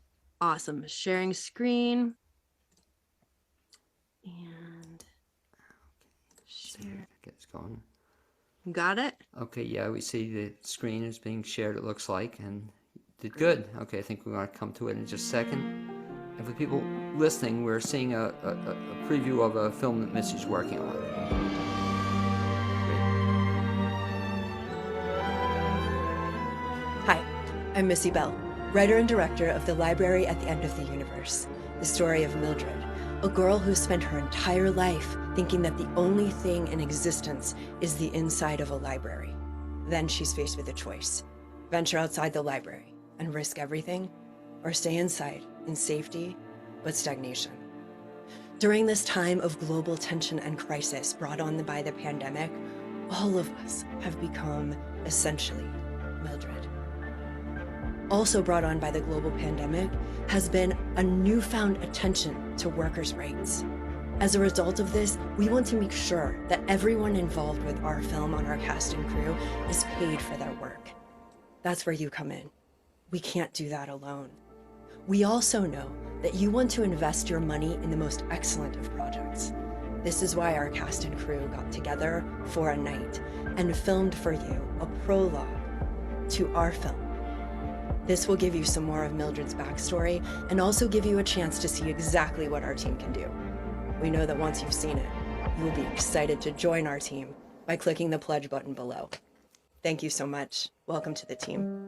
C: Awesome. Sharing screen. And share.
A: It's going.
C: Got it?
A: Okay, yeah, we see the screen is being shared, it looks like, and did good. Okay, I think we're going to come to it in just a second. And for people listening, we're seeing a preview of a film that Missy's working on.
D: Hi, I'm Missy Bell, writer and director of The Library at the End of the Universe, the story of Mildred, a girl who spent her entire life thinking that the only thing in existence is the inside of a library. Then she's faced with a choice: venture outside the library and risk everything, or stay inside in safety but stagnation. During this time of global tension and crisis brought on by the pandemic, all of us have become essentially Mildred. Also brought on by the global pandemic has been a newfound attention to workers' rights. As a result of this, we want to make sure that everyone involved with our film on our cast and crew is paid for their work. That's where you come in. We can't do that alone. We also know that you want to invest your money in the most excellent of projects. This is why our cast and crew got together for a night and filmed for you a prologue to our film. This will give you some more of Mildred's backstory and also give you a chance to see exactly what our team can do. We know that once you've seen it, you will be excited to join our team by clicking the pledge button below. Thank you so much. Welcome to the team.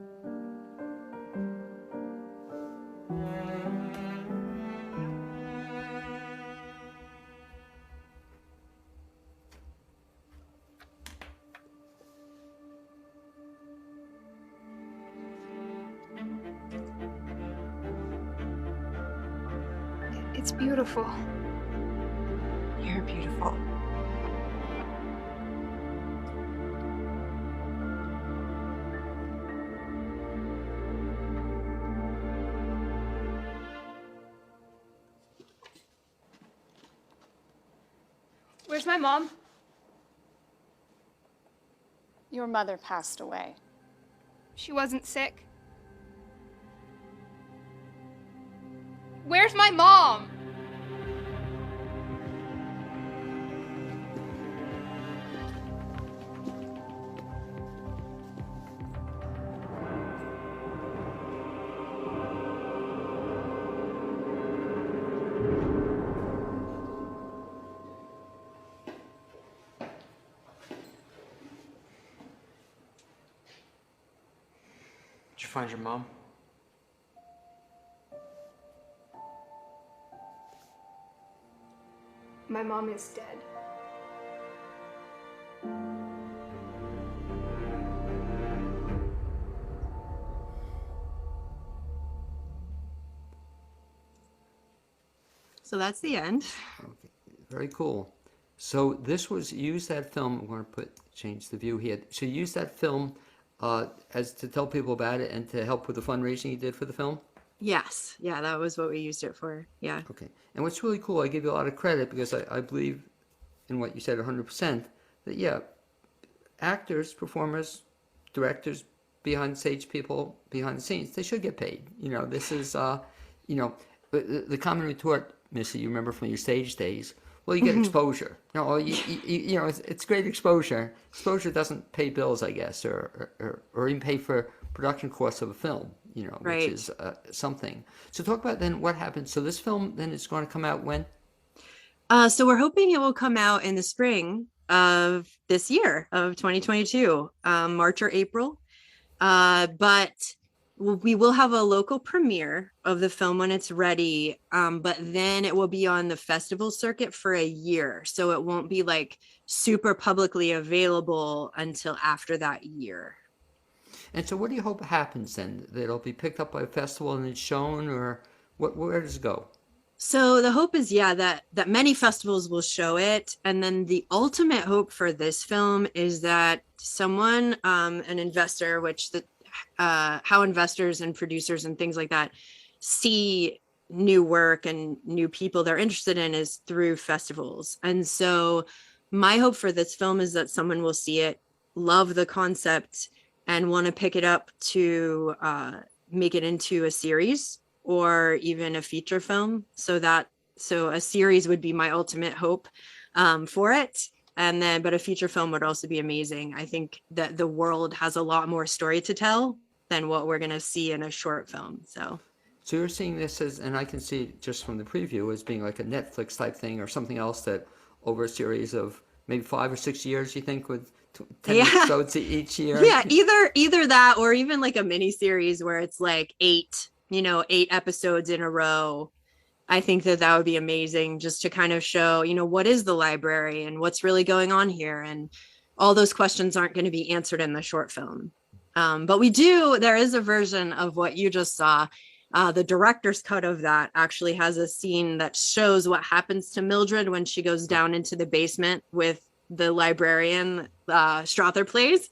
E: It's beautiful. You're beautiful.
F: Where's my mom? Your mother passed away.
E: She wasn't sick. Where's my mom?
G: Did you find your mom?
E: My mom is dead.
C: So that's the end.
A: Okay, very cool. So this was, use that film, I'm going to change the view here. So you use that film as to tell people about it and to help with the fundraising you did for the film?
C: Yes. Yeah, that was what we used it for. Yeah.
A: Okay. And what's really cool, I give you a lot of credit because I believe in what you said 100%, that yeah, actors, performers, directors, behind stage people, behind the scenes, they should get paid. You know, this is, the common retort, Missy, you remember from your stage days, well, you get exposure. No, you know, it's great exposure. Exposure doesn't pay bills, I guess, or even pay for production costs of a film, you know,
C: Right.
A: which is something. So talk about then what happened. So this film then is going to come out when?
C: So we're hoping it will come out in the spring of this year of 2022, March or April. But we will have a local premiere of the film when it's ready. But then it will be on the festival circuit for a year. So it won't be like super publicly available until after that year.
A: And so what do you hope happens then? That it'll be picked up by a festival and it's shown, or where does it go?
C: So the hope is, yeah, that many festivals will show it. And then the ultimate hope for this film is that someone, an investor, which how investors and producers and things like that see new work and new people they're interested in is through festivals. And so my hope for this film is that someone will see it, love the concept, and want to pick it up to make it into a series or even a feature film. So a series would be my ultimate hope for it. And then, but a feature film would also be amazing. I think that the world has a lot more story to tell than what we're going to see in a short film. So
A: you're seeing this as, and I can see it just from the preview, as being like a Netflix type thing or something else that over a series of maybe 5 or 6 years, you think, with 10 episodes each year?
C: Yeah, either that or even like a mini series where it's like 8 episodes in a row. I think that would be amazing, just to kind of show, what is the library and what's really going on here. And all those questions aren't going to be answered in the short film. But there is a version of what you just saw. The director's cut of that actually has a scene that shows what happens to Mildred when she goes down into the basement with the librarian Strother plays.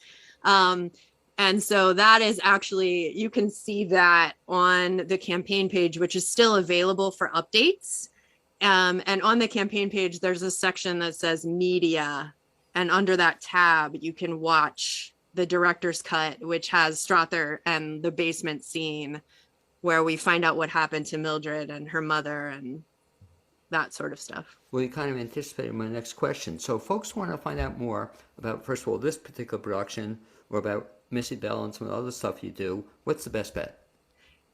C: And so that is actually, you can see that on the campaign page, which is still available for updates. And on the campaign page, there's a section that says media. And under that tab, you can watch the director's cut, which has Strother and the basement scene where we find out what happened to Mildred and her mother and that sort of stuff.
A: Well, you kind of anticipated my next question. So if folks want to find out more about, first of all, this particular production or about Missy Bell and some of the other stuff you do, what's the best bet?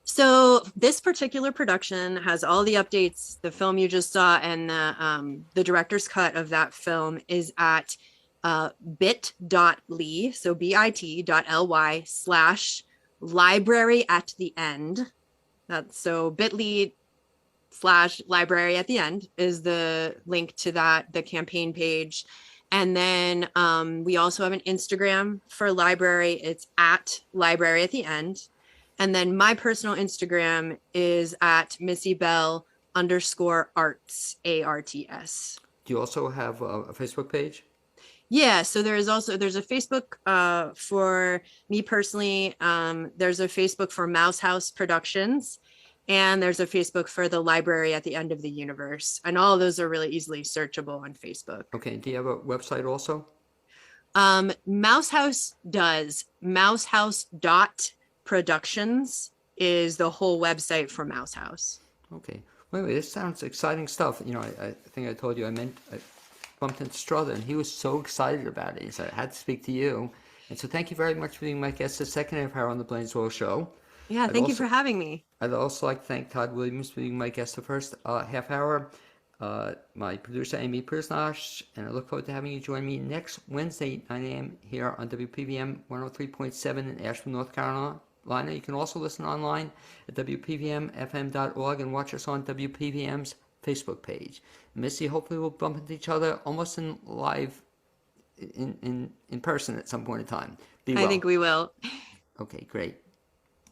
C: So this particular production has all the updates. The film you just saw and the director's cut of that film is at bit.ly, so bit.ly/library at the end. That's so bit.ly/library at the end is the link to the campaign page. And then we also have an Instagram for library. It's at library at the end. And then my personal Instagram is at Missy Bell _arts, ARTS.
A: Do you also have a Facebook page?
C: Yeah, so there's a Facebook for me personally. There's a Facebook for Mouse House Productions. And there's a Facebook for the library at the end of the universe. And all of those are really easily searchable on Facebook.
A: Okay. Do you have a website also?
C: Mouse House does. Mousehouse.productions is the whole website for Mouse House.
A: Okay. Wait, this sounds exciting stuff. I think I told you I bumped into Strother and he was so excited about it. He said, I had to speak to you. And so thank you very much for being my guest the second half hour on the BLAINESWORLD show.
C: Yeah, thank you for having me.
A: I'd also like to thank Todd Williams for being my guest the first half hour, my producer Amy Prisnash, and I look forward to having you join me next Wednesday, 9 a.m. here on WPVM 103.7 in Asheville, North Carolina. Lina, you can also listen online at WPVMFM.org and watch us on WPVM's Facebook page. Missy, hopefully we'll bump into each other almost in live, in person at some point in time. Be well.
C: I think we will.
A: Okay, great.